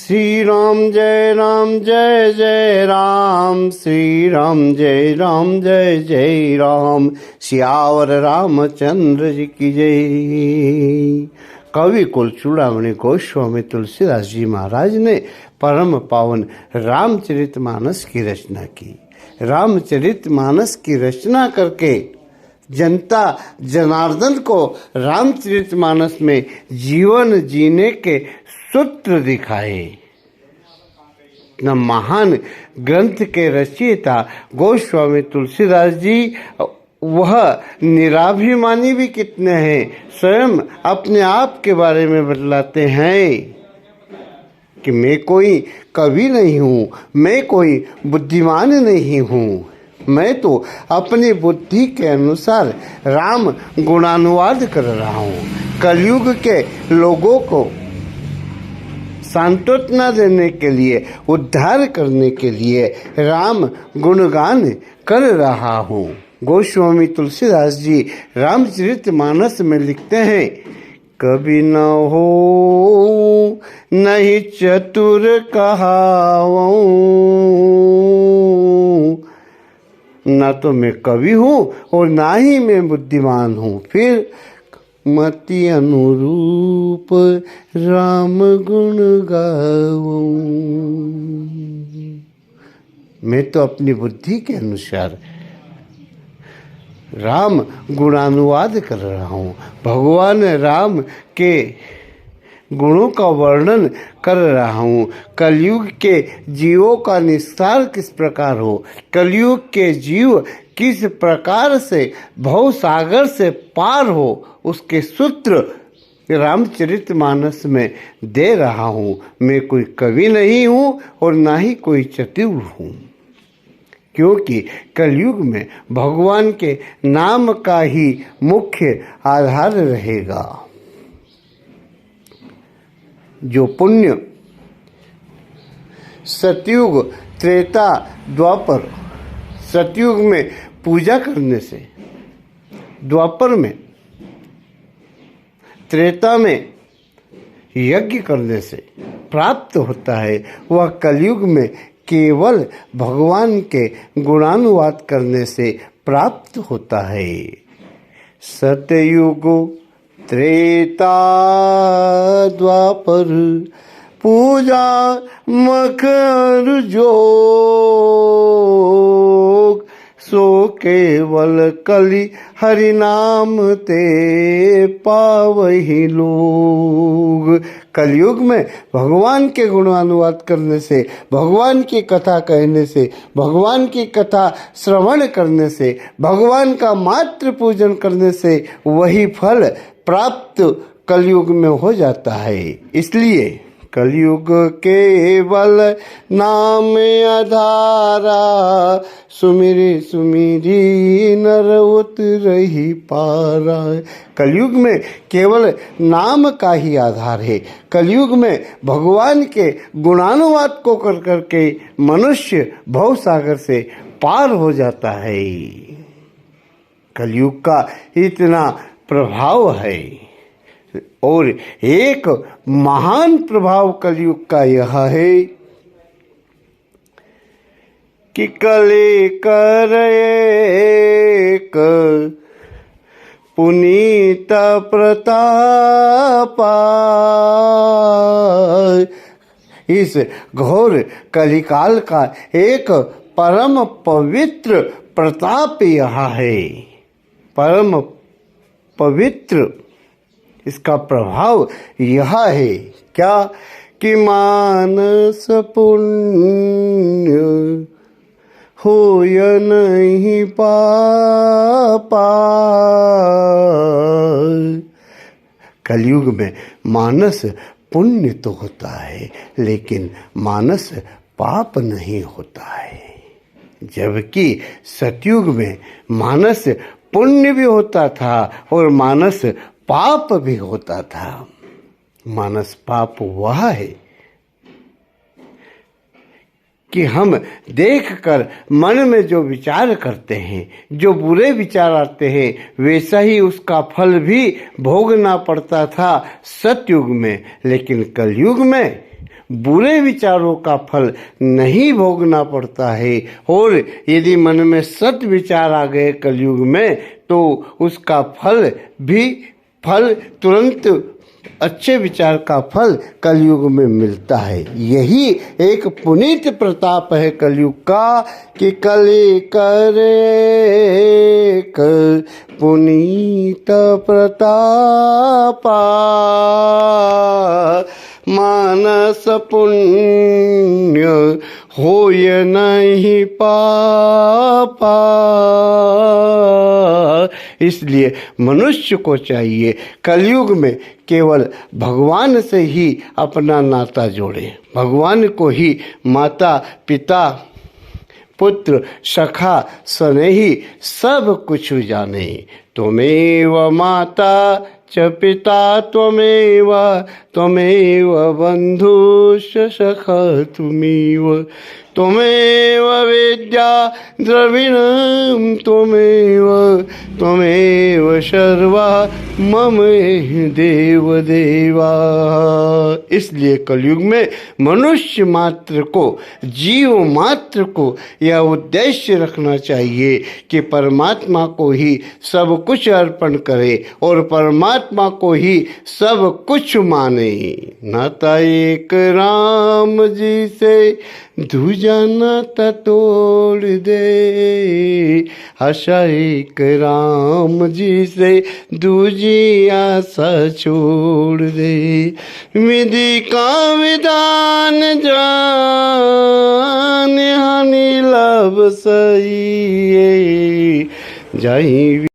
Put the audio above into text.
श्री राम जय जय राम, श्री राम जय राम, सियावर रामचंद्र जी की जय। कवि कुल चूड़ामणि गोस्वामी तुलसीदास जी महाराज ने परम पावन रामचरितमानस की रचना की। रामचरितमानस की रचना करके जनता जनार्दन को रामचरितमानस में जीवन जीने के सूत्र दिखाए। न महान ग्रंथ के रचयिता गोस्वामी तुलसीदास जी वह निराभिमानी भी कितने हैं, स्वयं अपने आप के बारे में बतलाते हैं कि मैं कोई कवि नहीं हूँ, मैं कोई बुद्धिमान नहीं हूँ, मैं तो अपनी बुद्धि के अनुसार राम गुणानुवाद कर रहा हूँ। कलयुग के लोगों को सांत्वना देने के लिए, उद्धार करने के लिए राम गुणगान कर रहा हूँ। गोस्वामी तुलसीदास जी रामचरितमानस में लिखते हैं, कभी न हो नहीं चतुर कहाऊं, ना तो मैं कवि हूँ और ना ही मैं बुद्धिमान हूँ, फिर मति अनुरूप राम गुण गाऊं। मैं तो अपनी बुद्धि के अनुसार राम गुणानुवाद कर रहा हूँ, भगवान राम के गुणों का वर्णन कर रहा हूँ। कलयुग के जीवों का निस्तार किस प्रकार हो, कलयुग के जीव किस प्रकार से भव सागर से पार हो, उसके सूत्र रामचरितमानस में दे रहा हूँ। मैं कोई कवि नहीं हूँ और ना ही कोई चतुर हूँ, क्योंकि कलयुग में भगवान के नाम का ही मुख्य आधार रहेगा। जो पुण्य सतयुग त्रेता द्वापर, सतयुग में पूजा करने से, द्वापर में त्रेता में यज्ञ करने से प्राप्त होता है, वह कलयुग में केवल भगवान के गुणानुवाद करने से प्राप्त होता है। सतयुग त्रेता द्वापर पूजा मकर जोग, सो केवल कलि हरि नाम ते पावहि लोग। कलयुग में भगवान के गुणानुवाद करने से, भगवान की कथा कहने से, भगवान की कथा श्रवण करने से, भगवान का मात्र पूजन करने से वही फल प्राप्त कलयुग में हो जाता है। इसलिए कलयुग केवल नाम आधारा, सुमिरी सुमिरी नर उतरहि पारा। कलयुग में केवल नाम का ही आधार है। कलयुग में भगवान के गुणानुवाद को कर करके मनुष्य भव सागर से पार हो जाता है। कलयुग का इतना प्रभाव है, और एक महान प्रभाव कलयुग का यह है कि कले कर एक पुनीत प्रताप। इस घोर कलिकाल का एक परम पवित्र प्रताप यह है, परम पवित्र इसका प्रभाव यह है क्या कि मानस पुण्य होय नहीं पापा। कलयुग में मानस पुण्य तो होता है, लेकिन मानस पाप नहीं होता है, जबकि सतयुग में मानस पुण्य भी होता था और मानस पाप भी होता था। मानस पाप वह है कि हम देखकर मन में जो विचार करते हैं, जो बुरे विचार आते हैं, वैसा ही उसका फल भी भोगना पड़ता था सतयुग में। लेकिन कलयुग में बुरे विचारों का फल नहीं भोगना पड़ता है। और यदि मन में सत विचार आ गए कलयुग में तो उसका फल तुरंत अच्छे विचार का फल कलयुग में मिलता है। यही एक पुनीत प्रताप है कलयुग का कि कलि करे कर पुनीत प्रतापा, मानस पुण्य होय नहीं पापा। इसलिए मनुष्य को चाहिए कलयुग में केवल भगवान से ही अपना नाता जोड़े, भगवान को ही माता पिता पुत्र सखा स्नेही सब कुछ जाने। त्वमेव माता च पिता त्वमेव बन्धुश्च सखा त्वमेव विद्या द्रविणं त्वमेव सर्वा मम देव देवा। इसलिए कलयुग में मनुष्य मात्र को, जीव मात्र को यह उद्देश्य रखना चाहिए कि परमात्मा को ही सब कुछ अर्पण करे और परमात्मा को ही सब कुछ माने। नाता एक राम जी से दूजा नाता तोड़ दे, आशा एक राम जी से दूजी आशा छोड़ दे। विधि का विधान जान हानि लाभ सही, जय